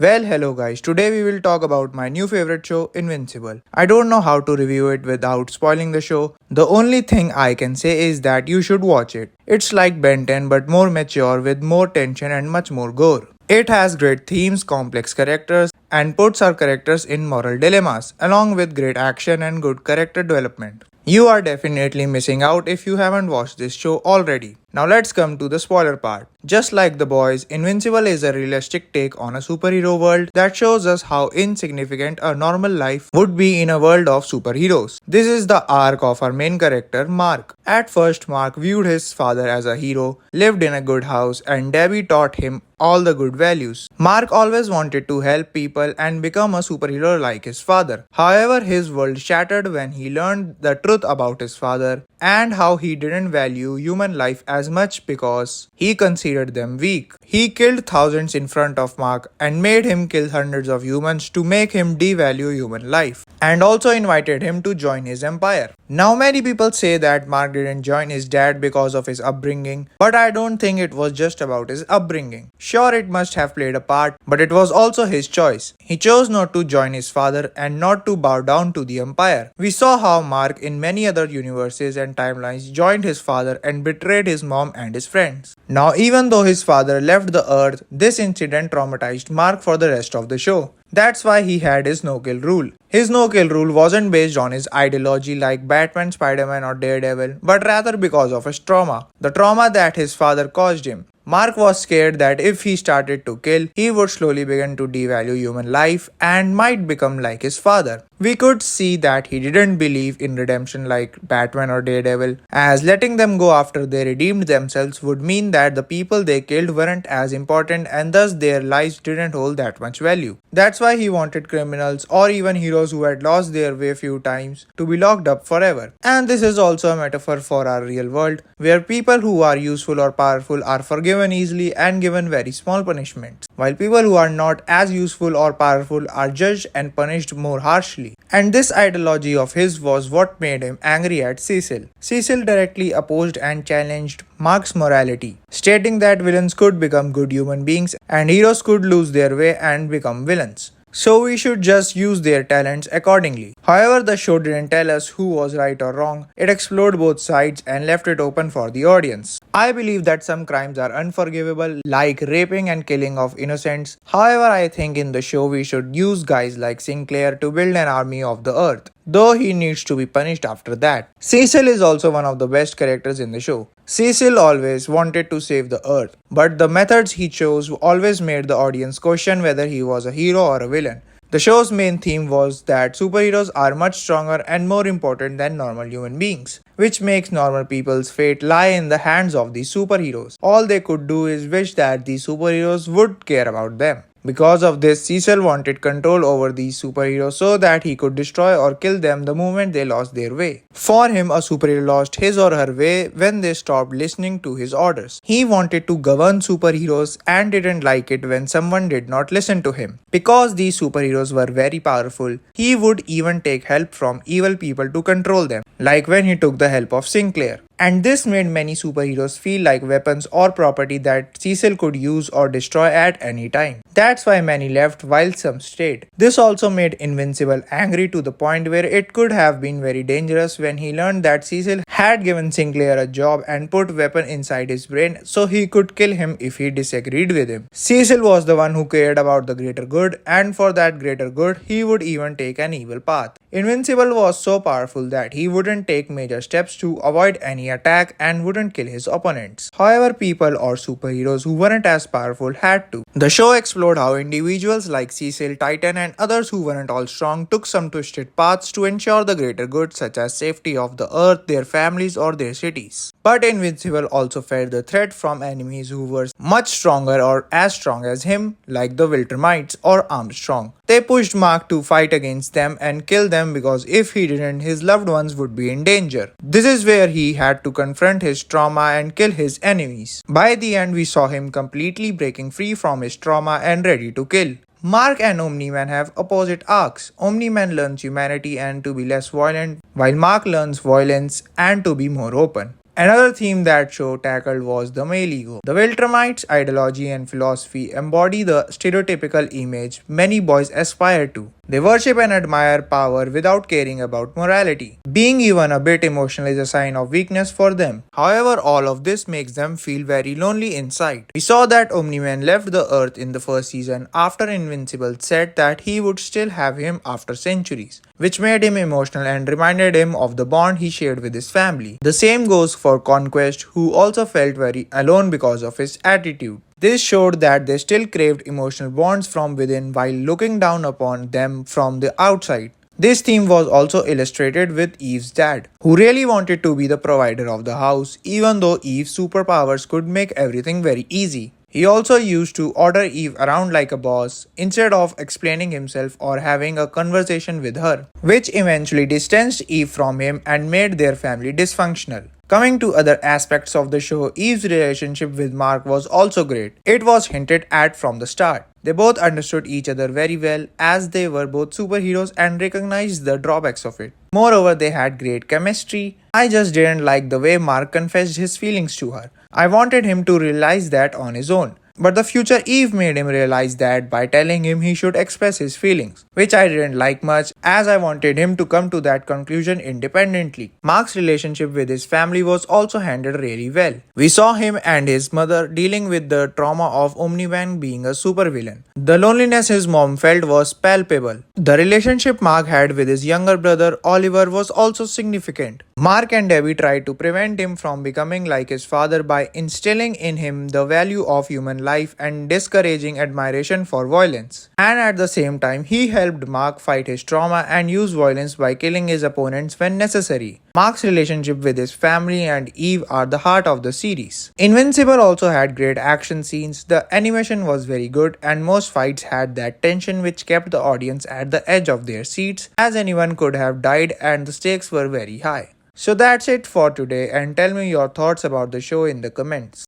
Well, hello guys. Today we will talk about my new favorite show, Invincible. I don't know how to review it without spoiling the show. The only thing I can say is that you should watch it. It's like Ben 10 but more mature with more tension and much more gore. It has great themes, complex characters, and puts our characters in moral dilemmas, along with great action and good character development. You are definitely missing out if you haven't watched this show already. Now let's come to the spoiler part. Just like The Boys, Invincible is a realistic take on a superhero world that shows us how insignificant a normal life would be in a world of superheroes. This is the arc of our main character, Mark. At first, Mark viewed his father as a hero, lived in a good house, and Debbie taught him all the good values. Mark always wanted to help people and become a superhero like his father. However, his world shattered when he learned the truth about his father and how he didn't value human life as much because he considered them weak. He killed thousands in front of Mark and made him kill hundreds of humans to make him devalue human life, and also invited him to join his empire. Now many people say that Mark didn't join his dad because of his upbringing, but I don't think it was just about his upbringing. Sure, it must have played a part, but it was also his choice. He chose not to join his father and not to bow down to the empire. We saw how Mark in many other universes and timelines joined his father and betrayed his mom and his friends. Now, even though his father left the earth, this incident traumatized Mark for the rest of the show. That's why he had his no-kill rule. His no-kill rule wasn't based on his ideology like Batman, Spider-Man or Daredevil, but rather because of his trauma. The trauma that his father caused him. Mark was scared that if he started to kill, he would slowly begin to devalue human life and might become like his father. We could see that he didn't believe in redemption like Batman or Daredevil, as letting them go after they redeemed themselves would mean that the people they killed weren't as important and thus their lives didn't hold that much value. That's why he wanted criminals or even heroes who had lost their way few times to be locked up forever. And this is also a metaphor for our real world, where people who are useful or powerful are forgiven easily and given very small punishments, while people who are not as useful or powerful are judged and punished more harshly. And this ideology of his was what made him angry at Cecil. Cecil directly opposed and challenged Mark's morality, stating that villains could become good human beings and heroes could lose their way and become villains. So we should just use their talents accordingly. However, the show didn't tell us who was right or wrong. It explored both sides and left it open for the audience. I believe that some crimes are unforgivable, like raping and killing of innocents. However, I think in the show we should use guys like Sinclair to build an army of the earth, though he needs to be punished after that. Cecil is also one of the best characters in the show. Cecil always wanted to save the earth, but the methods he chose always made the audience question whether he was a hero or a villain. The show's main theme was that superheroes are much stronger and more important than normal human beings, which makes normal people's fate lie in the hands of these superheroes. All they could do is wish that these superheroes would care about them. Because of this, Cecil wanted control over these superheroes so that he could destroy or kill them the moment they lost their way. For him, a superhero lost his or her way when they stopped listening to his orders. He wanted to govern superheroes and didn't like it when someone did not listen to him. Because these superheroes were very powerful, he would even take help from evil people to control them, like when he took the help of Sinclair. And this made many superheroes feel like weapons or property that Cecil could use or destroy at any time. That's why many left while some stayed. This also made Invincible angry to the point where it could have been very dangerous when he learned that Cecil had given Sinclair a job and put weapon inside his brain so he could kill him if he disagreed with him. Cecil was the one who cared about the greater good, and for that greater good, he would even take an evil path. Invincible was so powerful that he wouldn't take major steps to avoid any attack and wouldn't kill his opponents. However, people or superheroes who weren't as powerful had to. The show explored how individuals like Cecil, Titan and others who weren't all strong took some twisted paths to ensure the greater good, such as safety of the earth, their families or their cities. But Invincible also felt the threat from enemies who were much stronger or as strong as him, like the Viltrumites or Armstrong. They pushed Mark to fight against them and kill them because if he didn't, his loved ones would be in danger. This is where he had to confront his trauma and kill his enemies. By the end, we saw him completely breaking free from his trauma and ready to kill. Mark and Omni-Man have opposite arcs. Omni-Man learns humanity and to be less violent, while Mark learns violence and to be more open. Another theme that show tackled was the male ego. The Viltrumites' ideology and philosophy embody the stereotypical image many boys aspire to. They worship and admire power without caring about morality. Being even a bit emotional is a sign of weakness for them. However, all of this makes them feel very lonely inside. We saw that Omni-Man left the Earth in the first season after Invincible said that he would still have him after centuries, which made him emotional and reminded him of the bond he shared with his family. The same goes for Conquest, who also felt very alone because of his attitude. This showed that they still craved emotional bonds from within while looking down upon them from the outside. This theme was also illustrated with Eve's dad, who really wanted to be the provider of the house, even though Eve's superpowers could make everything very easy. He also used to order Eve around like a boss instead of explaining himself or having a conversation with her, which eventually distanced Eve from him and made their family dysfunctional. Coming to other aspects of the show, Eve's relationship with Mark was also great. It was hinted at from the start. They both understood each other very well as they were both superheroes and recognized the drawbacks of it. Moreover, they had great chemistry. I just didn't like the way Mark confessed his feelings to her. I wanted him to realize that on his own. But the future Eve made him realize that by telling him he should express his feelings, which I didn't like much as I wanted him to come to that conclusion independently. Mark's relationship with his family was also handled really well. We saw him and his mother dealing with the trauma of Omni-Man being a supervillain. The loneliness his mom felt was palpable. The relationship Mark had with his younger brother Oliver was also significant. Mark and Debbie tried to prevent him from becoming like his father by instilling in him the value of human life and discouraging admiration for violence. And at the same time, he helped Mark fight his trauma and use violence by killing his opponents when necessary. Mark's relationship with his family and Eve are the heart of the series. Invincible also had great action scenes, the animation was very good, and most fights had that tension which kept the audience at the edge of their seats as anyone could have died and the stakes were very high. So that's it for today, and tell me your thoughts about the show in the comments.